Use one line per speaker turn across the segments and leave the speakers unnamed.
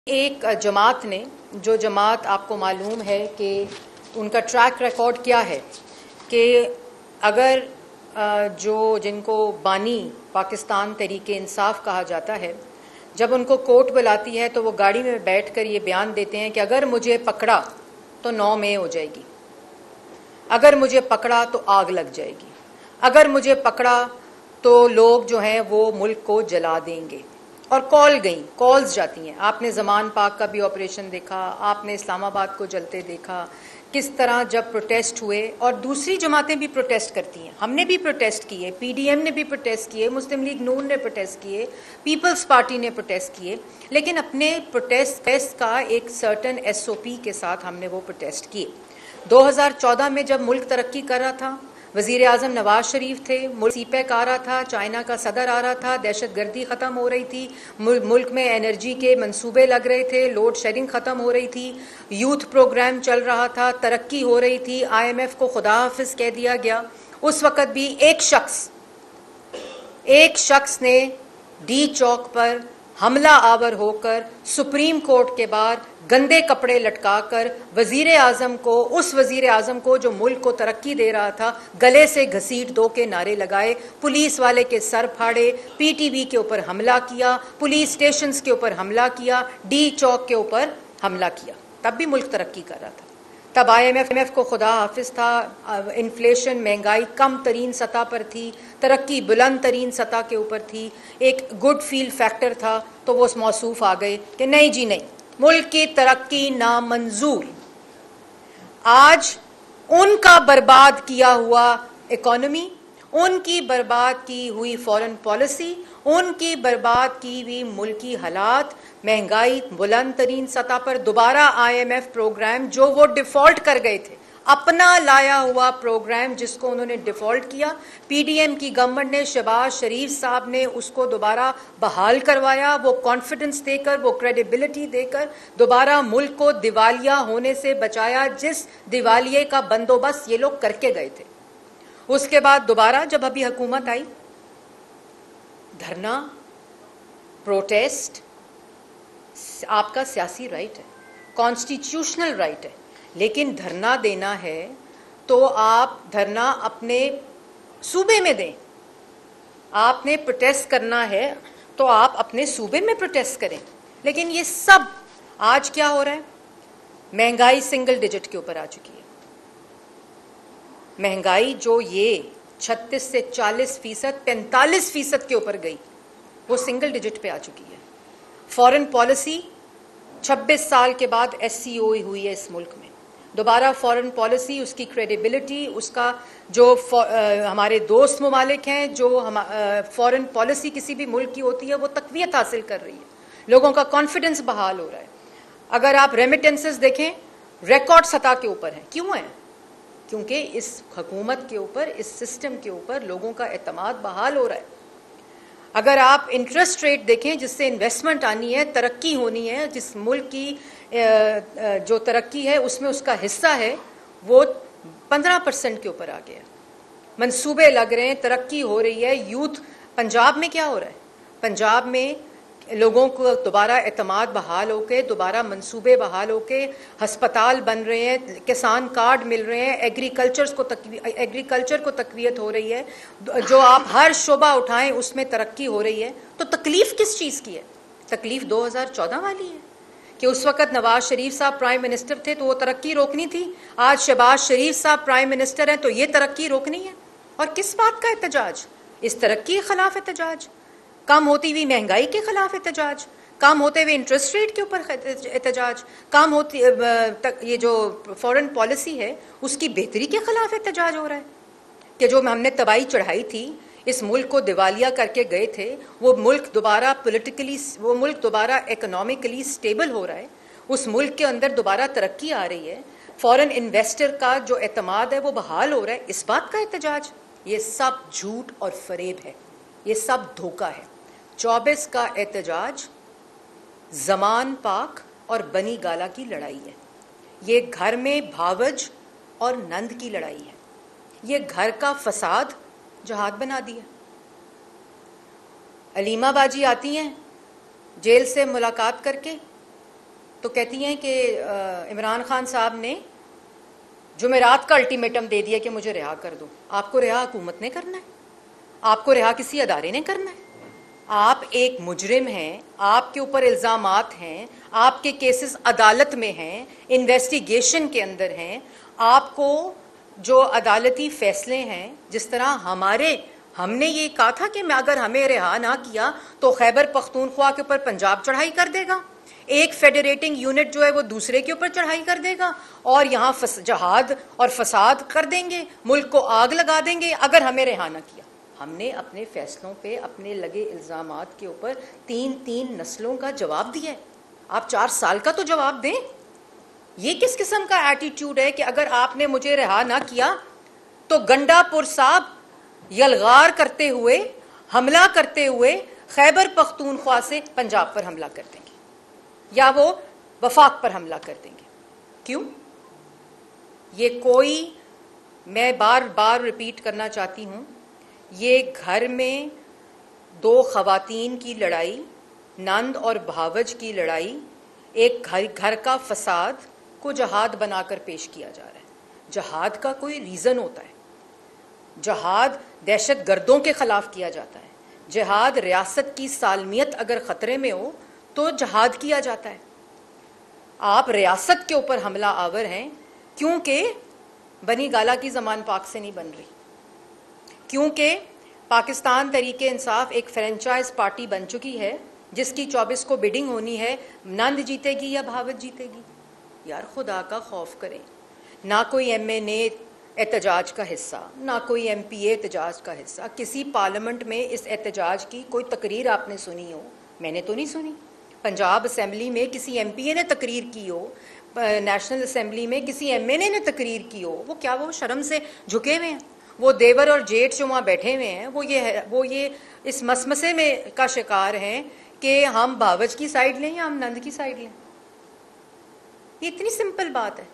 एक जमात ने, जो जमात आपको मालूम है कि उनका ट्रैक रिकॉर्ड क्या है कि अगर जिनको बानी पाकिस्तान तहरीके इंसाफ कहा जाता है, जब उनको कोर्ट बुलाती है तो वो गाड़ी में बैठकर ये बयान देते हैं कि अगर मुझे पकड़ा तो 9 मई हो जाएगी, अगर मुझे पकड़ा तो आग लग जाएगी, अगर मुझे पकड़ा तो लोग जो हैं वो मुल्क को जला देंगे। और कॉल्स जाती हैं। आपने ज़मान पाक का भी ऑपरेशन देखा, आपने इस्लामाबाद को जलते देखा, किस तरह जब प्रोटेस्ट हुए। और दूसरी जमातें भी प्रोटेस्ट करती हैं, हमने भी प्रोटेस्ट किए, पीडीएम ने भी प्रोटेस्ट किए, मुस्लिम लीग नून ने प्रोटेस्ट किए, पीपल्स पार्टी ने प्रोटेस्ट किए, लेकिन अपने प्रोटेस्ट का एक सर्टन एसओपी के साथ हमने वो प्रोटेस्ट किए। 2014 में जब मुल्क तरक्की कर रहा था, वज़ीर आज़म नवाज शरीफ थे, मुल्क सीपैक आ रहा था, चाइना का सदर आ रहा था, दहशत गर्दी ख़त्म हो रही थी, मुल्क में एनर्जी के मंसूबे लग रहे थे, लोड शेडिंग ख़त्म हो रही थी, यूथ प्रोग्राम चल रहा था, तरक्की हो रही थी, IMF को खुदा हाफिज कह दिया गया। उस वक़्त भी एक शख्स ने डी चौक पर हमला आवर होकर सुप्रीम कोर्ट के बाहर गंदे कपड़े लटकाकर उस वजीर आजम को जो मुल्क को तरक्की दे रहा था, गले से घसीट दो के नारे लगाए, पुलिस वाले के सर फाड़े, पीटीवी के ऊपर हमला किया, पुलिस स्टेशंस के ऊपर हमला किया, डी चौक के ऊपर हमला किया। तब भी मुल्क तरक्की कर रहा था, तब IMF को खुदा हाफिज था, इन्फ्लेशन महंगाई कम तरीन सतह पर थी, तरक्की बुलंद तरीन सतह के ऊपर थी, एक गुड फील फैक्टर था। तो वो मौसूफ आ गए कि नहीं जी नहीं, मुल्क की तरक्की नामंजूर। आज उनका बर्बाद किया हुआ इकोनॉमी, उनकी बर्बाद की हुई फॉरेन पॉलिसी, उनकी बर्बाद की हुई मुल्की हालात, महंगाई बुलंद तरीन सतह पर, दोबारा IMF प्रोग्राम जो वो डिफॉल्ट कर गए थे, अपना लाया हुआ प्रोग्राम जिसको उन्होंने डिफॉल्ट किया, पीडीएम की गवर्नमेंट ने, शहबाज शरीफ साहब ने उसको दोबारा बहाल करवाया, वो कॉन्फिडेंस देकर, वो क्रेडिबिलिटी देकर दोबारा मुल्क को दिवालिया होने से बचाया, जिस दिवालिये का बंदोबस्त ये लोग करके गए थे। उसके बाद दोबारा जब अभी हुकूमत आई, धरना, प्रोटेस्ट आपका सियासी राइट है, कॉन्स्टिट्यूशनल राइट है, लेकिन धरना देना है तो आप धरना अपने सूबे में दें। आपने प्रोटेस्ट करना है तो आप अपने सूबे में प्रोटेस्ट करें। लेकिन ये सब आज क्या हो रहा है, महंगाई सिंगल डिजिट के ऊपर आ चुकी है। महंगाई जो ये 36 से 40%, 45% के ऊपर गई, वो सिंगल डिजिट पे आ चुकी है। फॉरेन पॉलिसी 26 साल के बाद SCO हुई है इस मुल्क में। दोबारा फॉरेन पॉलिसी, उसकी क्रेडिबिलिटी, उसका जो हमारे दोस्त ममालिक हैं, जो फॉरेन पॉलिसी किसी भी मुल्क की होती है, वो तकवीत हासिल कर रही है, लोगों का कॉन्फिडेंस बहाल हो रहा है। अगर आप रेमिटेंसेस देखें, रिकॉर्ड सतह के ऊपर हैं। क्यों है? क्योंकि इस हुकूमत के ऊपर, इस सिस्टम के ऊपर लोगों का एतमाद बहाल हो रहा है। अगर आप इंटरेस्ट रेट देखें, जिससे इन्वेस्टमेंट आनी है, तरक्की होनी है, जिस मुल्क की जो तरक्की है उसमें उसका हिस्सा है, वो 15% के ऊपर आ गया। मंसूबे लग रहे हैं, तरक्की हो रही है। यूथ, पंजाब में क्या हो रहा है? पंजाब में लोगों को दोबारा एतमाद बहाल होके, दोबारा मंसूबे बहाल होके, हस्पताल बन रहे हैं, किसान कार्ड मिल रहे हैं, एग्रीकल्चर को तकवीयत हो रही है, जो आप हर शोबा उठाएं उसमें तरक्की हो रही है। तो तकलीफ किस चीज़ की है? तकलीफ 2014 वाली है कि उस वक़्त नवाज शरीफ साहब प्राइम मिनिस्टर थे तो वो तरक्की रोकनी थी। आज शहबाज शरीफ साहब प्राइम मिनिस्टर हैं तो ये तरक्की रोकनी है। और किस बात का एहतजाज? इस तरक्की के खिलाफ एहतजाज, कम होती हुई महंगाई के खिलाफ एहतजाज, कम होते हुए इंटरेस्ट रेट के ऊपर एहतजाज, कम होती ये जो फॉरेन पॉलिसी है उसकी बेहतरी के खिलाफ एहतजाज हो रहा है कि जो हमने तबाही चढ़ाई थी, इस मुल्क को दिवालिया करके गए थे, वो मुल्क दोबारा पॉलिटिकली, वो मुल्क दोबारा इकोनॉमिकली स्टेबल हो रहा है, उस मुल्क के अंदर दोबारा तरक्की आ रही है, फॉरेन इन्वेस्टर का जो एतमाद है वो बहाल हो रहा है। इस बात का एहतजाज? ये सब झूठ और फरेब है, ये सब धोखा है। 24 का एहतजाज ज़मान पाक और बनी गाला की लड़ाई है। ये घर में भावज और नंद की लड़ाई है। ये घर का फसाद जहाद बना दिया। अलीमा बाजी आती हैं जेल से मुलाकात करके, तो कहती हैं कि इमरान खान साहब ने जुमेरात का अल्टीमेटम दे दिया कि मुझे रिहा कर दो। आपको रिहा हुकूमत ने करना है, आपको रिहा किसी अदारे ने करना है। आप एक मुजरिम हैं, आपके ऊपर इल्ज़ामात हैं, आपके केसेस अदालत में हैं, इन्वेस्टिगेशन के अंदर हैं। आपको जो अदालती फैसले हैं, जिस तरह हमने ये कहा था कि अगर हमें रिहा ना किया तो खैबर पख्तूनख्वा के ऊपर पंजाब चढ़ाई कर देगा, एक फेडरेटिंग यूनिट जो है वो दूसरे के ऊपर चढ़ाई कर देगा और यहाँ जहाद और फसाद कर देंगे, मुल्क को आग लगा देंगे अगर हमें रिहा ना किया। हमने अपने फैसलों पे अपने लगे इल्ज़ामात के ऊपर 3 नस्लों का जवाब दिया है। आप 4 साल का तो जवाब दें। ये किस किस्म का एटीट्यूड है कि अगर आपने मुझे रिहा ना किया तो गंडापुर साहब यलगार करते हुए, हमला करते हुए खैबर पख्तूनख्वा से पंजाब पर हमला कर देंगे या वो वफाक पर हमला कर देंगे। क्यों? ये कोई, मैं बार बार रिपीट करना चाहती हूँ, ये घर में 2 खवातीन की लड़ाई, नंद और भावज की लड़ाई, एक घर का फसाद को जहाद बनाकर पेश किया जा रहा है। जहाद का कोई रीज़न होता है। जहाद दहशत गर्दों के ख़िलाफ़ किया जाता है। जहाद रियासत की सालमियत अगर ख़तरे में हो तो जहाद किया जाता है। आप रियासत के ऊपर हमला आवर हैं क्योंकि बनी गाला की ज़मान पाक से नहीं बन रही, क्योंकि पाकिस्तान तहरीक इंसाफ एक फ्रेंचाइज पार्टी बन चुकी है जिसकी 24 को बिडिंग होनी है, नंद जीतेगी या भावत जीतेगी। यार खुदा का खौफ करें। ना कोई MNA एहतजाज का हिस्सा, ना कोई MPA एहतजाज का हिस्सा। किसी पार्लियामेंट में इस एहतजाज की कोई तकरीर आपने सुनी हो? मैंने तो नहीं सुनी। पंजाब असम्बली में किसी MPA ने तकरीर की हो, नेशनल असम्बली में किसी MNA ने तकरीर की हो, वो क्या वो शर्म से झुके हुए हैं? वो देवर और जेठ जो वहाँ बैठे हुए हैं वो ये इस मसमसे में का शिकार हैं कि हम भावज की साइड लें या हम नंद की साइड लें। ये इतनी सिंपल बात है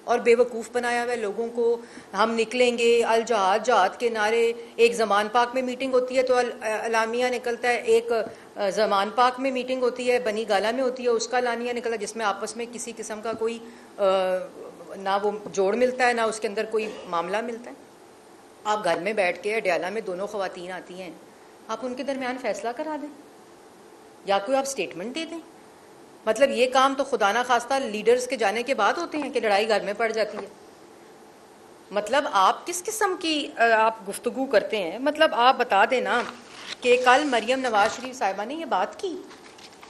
और बेवकूफ़ बनाया हुआ है लोगों को। हम निकलेंगे अल जहाद जहाद के नारे, एक ज़मान पाक में मीटिंग होती है तो अलामिया निकलता है, एक ज़मान पाक में मीटिंग होती है, बनी गाला में होती है, उसका अलामिया निकलता है, जिसमें आपस में किसी किस्म का कोई ना वो जोड़ मिलता है ना उसके अंदर कोई मामला मिलता है। आप घर में बैठ के अडयाला में 2 ख़वातीन आती हैं, आप उनके दरमियान फ़ैसला करा दें या कोई आप स्टेटमेंट दे दें। मतलब ये काम तो खुदा ना खास्ता लीडर्स के जाने के बाद होते हैं कि लड़ाई घर में पड़ जाती है। मतलब आप किस किस्म की आप गुफ्तगू करते हैं? मतलब आप बता दें ना कि कल मरियम नवाज शरीफ साहिबा ने ये बात की,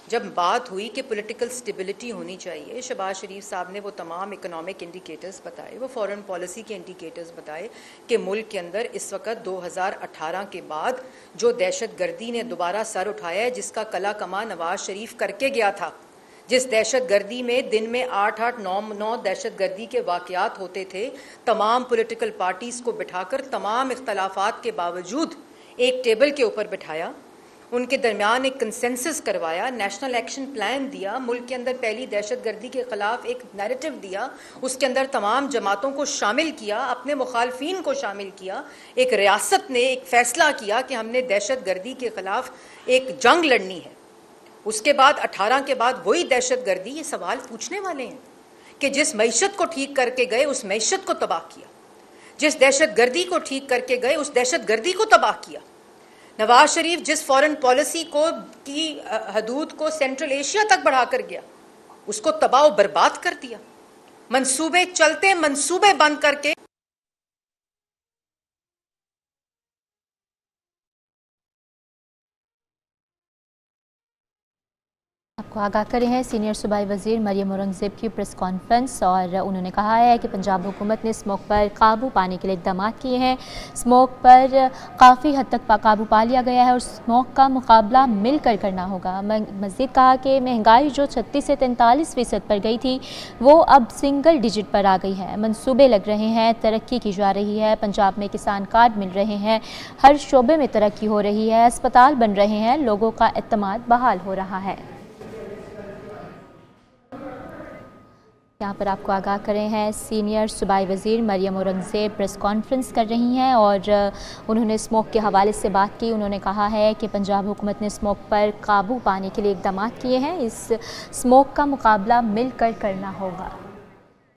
जब बात हुई कि पॉलिटिकल स्टेबिलिटी होनी चाहिए, शहबाज शरीफ साहब ने वो तमाम इकोनॉमिक इंडिकेटर्स बताए, वो फॉरेन पॉलिसी के इंडिकेटर्स बताए कि मुल्क के अंदर इस वक्त 2018 के बाद जो दहशत गर्दी ने दोबारा सर उठाया है, जिसका कला कमा नवाज शरीफ करके गया था, जिस दहशत गर्दी में दिन में 8-8, 9-9 दहशत गर्दी के वाक़यात होते थे, तमाम पॉलिटिकल पार्टीज़ को बिठाकर तमाम इख्तलाफात के बावजूद एक टेबल के ऊपर बिठाया, उनके दरमियान एक कंसेंसस करवाया, नेशनल एक्शन प्लान दिया, मुल्क के अंदर पहली दहशत गर्दी के ख़िलाफ़ एक नैरेटिव दिया, उसके अंदर तमाम जमातों को शामिल किया, अपने मुखालफिन को शामिल किया। एक रियासत ने एक फ़ैसला किया कि हमने दहशत गर्दी के ख़िलाफ़ एक जंग लड़नी है। उसके बाद 18 के बाद वही दहशत गर्दी, ये सवाल पूछने वाले हैं कि जिस मईशत को ठीक करके गए उस मईशत को तबाह किया, जिस दहशत गर्दी को ठीक करके गए उस दहशत गर्दी को तबाह किया। नवाज शरीफ जिस फॉरेन पॉलिसी को की हदूद को सेंट्रल एशिया तक बढ़ाकर गया, उसको तबाह बर्बाद कर दिया। मंसूबे चलते, मंसूबे बंद करके
आपको आगाह करे हैं सीनियर सूबाई वज़ीर मरियम औरंगज़ेब की प्रेस कॉन्फ्रेंस, और उन्होंने कहा है कि पंजाब हुकूमत ने स्मोक पर काबू पाने के लिए इक़दाम किए हैं। स्मोक पर काफ़ी हद तक काबू पा लिया गया है और स्मोक का मुकाबला मिलकर करना होगा। मज़ीद कहा कि महंगाई जो 36 से 43% पर गई थी वो अब सिंगल डिजिट पर आ गई है। मंसूबे लग रहे हैं, तरक्की की जा रही है, पंजाब में किसान कार्ड मिल रहे हैं, हर शोबे में तरक्की हो रही है, अस्पताल बन रहे हैं, लोगों का एतमाद बहाल हो रहा है। यहाँ पर आपको आगाह कर रहे हैं सीनियर सूबाई वज़ीर मरियम औरंगज़ेब प्रेस कॉन्फ्रेंस कर रही हैं और उन्होंने स्मोक के हवाले से बात की। उन्होंने कहा है कि पंजाब हुकूमत ने स्मोक पर काबू पाने के लिए इक़दाम किए हैं। इस स्मोक का मुकाबला मिलकर करना होगा।